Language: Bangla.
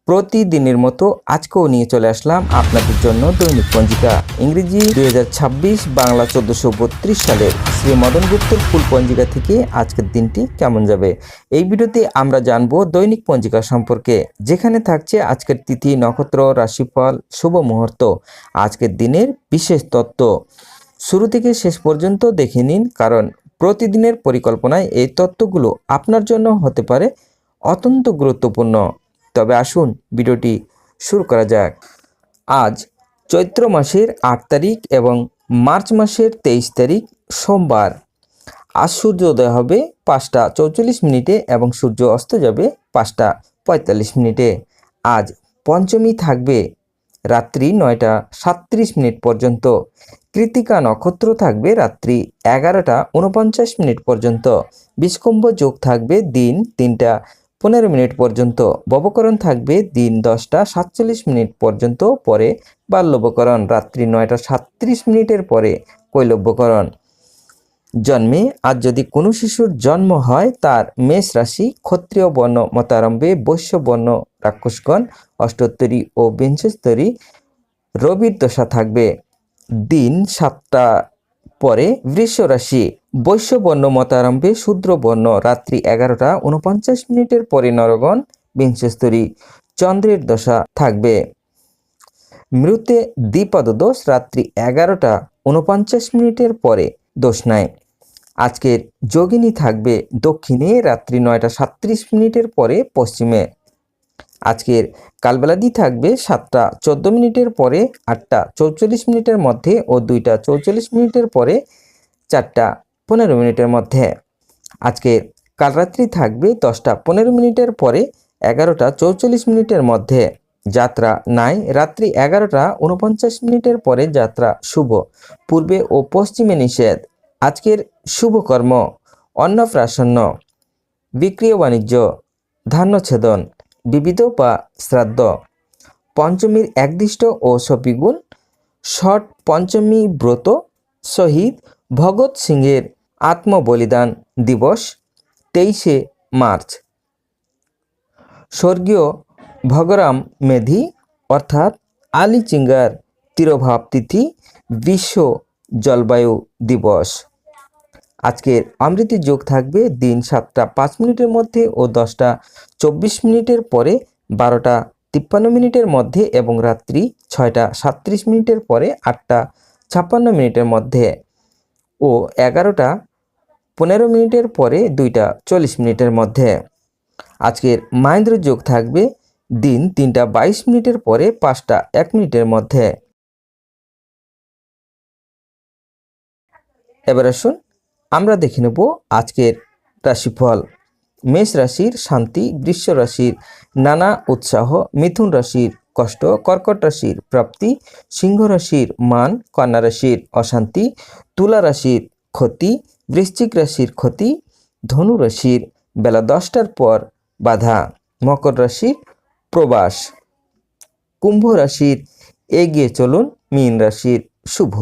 প্রতিদিনের মতো আজকেও নিয়ে চলে আসলাম আপনাদের জন্য দৈনিক পঞ্জিকা ইংরেজি 2026 বাংলা 1432 সালের শ্রী মদন গুপ্তর ফুল পঞ্জিকা থেকে আজকের দিনটি কেমন যাবে। এই ভিডিওতে আমরা জানবো দৈনিক পঞ্জিকা সম্পর্কে, যেখানে থাকছে আজকের তিথি, নক্ষত্র, রাশিফল, শুভ মুহূর্ত, আজকের দিনের বিশেষ তত্ত্ব। শুরু থেকে শেষ পর্যন্ত দেখে নিন, কারণ প্রতিদিনের পরিকল্পনায় এই তত্ত্বগুলো আপনার জন্য হতে পারে অত্যন্ত গুরুত্বপূর্ণ। তবে আসুন ভিডিওটি শুরু করা যাক। আজ চৈত্র মাসের 8 তারিখ এবং মার্চ মাসের 23 তারিখ সোমবার। আজ সূর্যোদয় হবে 5টা 44 মিনিটে এবং সূর্য অস্ত যাবে 5টা 45 মিনিটে। আজ পঞ্চমী থাকবে রাত্রি 9টা 37 মিনিট পর্যন্ত। কৃত্তিকা নক্ষত্র থাকবে রাত্রি 11টা 49 মিনিট পর্যন্ত। বিষকুম্ভ যোগ থাকবে দিন 3টা 15 মিনিট পর্যন্ত। ববকরণ থাকবে দিন 10টা 47 মিনিট পর্যন্ত, পরে বাল্যবকরণ রাত্রি 9টা 37 মিনিটের পরে কৈলব্যকরণ। জন্মে আজ যদি কোনো শিশুর জন্ম হয়, তার মেষ রাশি, ক্ষত্রিয় বর্ণ মতারম্ভে, বৈশ্য বর্ণ রাক্ষসগণ, অষ্টোত্তরী ও বিংশস্তরী। রবির দশা থাকবে দিন 7টা পরে বৃষ রাশি, বৈশ্য বর্ণ মতারম্ভে, শূদ্র বর্ণ রাত্রি 11টা 49 মিনিটের পরে নরগণ, বিংশস্তরী। চন্দ্রের দশা থাকবে মৃতে দ্বিপদ দোষ রাত্রি 11টা 49 মিনিটের পরে দোষ নাই। আজকের যোগিনী থাকবে দক্ষিণে রাত্রি 9টা 37 মিনিটের পরে পশ্চিমে। আজকের কালবেলাদি থাকবে 7টা 14 মিনিটের পরে 8টা 44 মিনিটের মধ্যে ও 2টা 44 মিনিটের পরে 4টা 15 মিনিটের মধ্যে। আজকের কালরাত্রি থাকবে 10টা 15 মিনিটের পরে 11টা 44 মিনিটের মধ্যে। যাত্রা নাই রাত্রি 11টা 49 মিনিটের পরে যাত্রা শুভ, পূর্বে ও পশ্চিমে নিষেধ। আজকের শুভকর্ম অন্নপ্রাশন, বিক্রিয় বাণিজ্য, ধান্যছেদন, বিবিধ বা শ্রাদ্ধ। পঞ্চমীর একদিষ্ট ও সপিগুণ ষট পঞ্চমী ব্রত শহীদ ভগৎ সিংয়ের আত্মবলিদান দিবস 23শে মার্চ। স্বর্গীয় ভগরাম মেধি অর্থাৎ আলী চিঙ্গার তিরোভাব তিথি, বিশ্ব জলবায়ু দিবস। আজকের অমৃতি যোগ থাকবে দিন 7টা 5 মিনিটের মধ্যে ও 10টা 24 মিনিটের পরে 12টা 53 মিনিটের মধ্যে এবং রাত্রি 6টা 37 মিনিটের পরে 8টা 56 মিনিটের মধ্যে ও 11টা 15 মিনিটের পরে 2টা 40 মিনিটের মধ্যে। আজকের মাহেন্দ্র যোগ থাকবে দিন 3টা 22 মিনিটের পরে 5টা 1 মিনিটের মধ্যে। এবার আসুন আমরা দেখে নেব আজকের রাশিফল। মেষ রাশির শান্তি, বৃষ রাশির নানা উৎসাহ, মিথুন রাশির কষ্ট, কর্কট রাশির প্রাপ্তি, সিংহ রাশির মান, কন্যা রাশির অশান্তি, তুলা রাশির ক্ষতি, বৃশ্চিক রাশির ক্ষতি, ধনু রাশির বেলা 10টার পর বাধা, মকর রাশির প্রবাস, কুম্ভ রাশির এগিয়ে চলুন, মীন রাশির শুভ।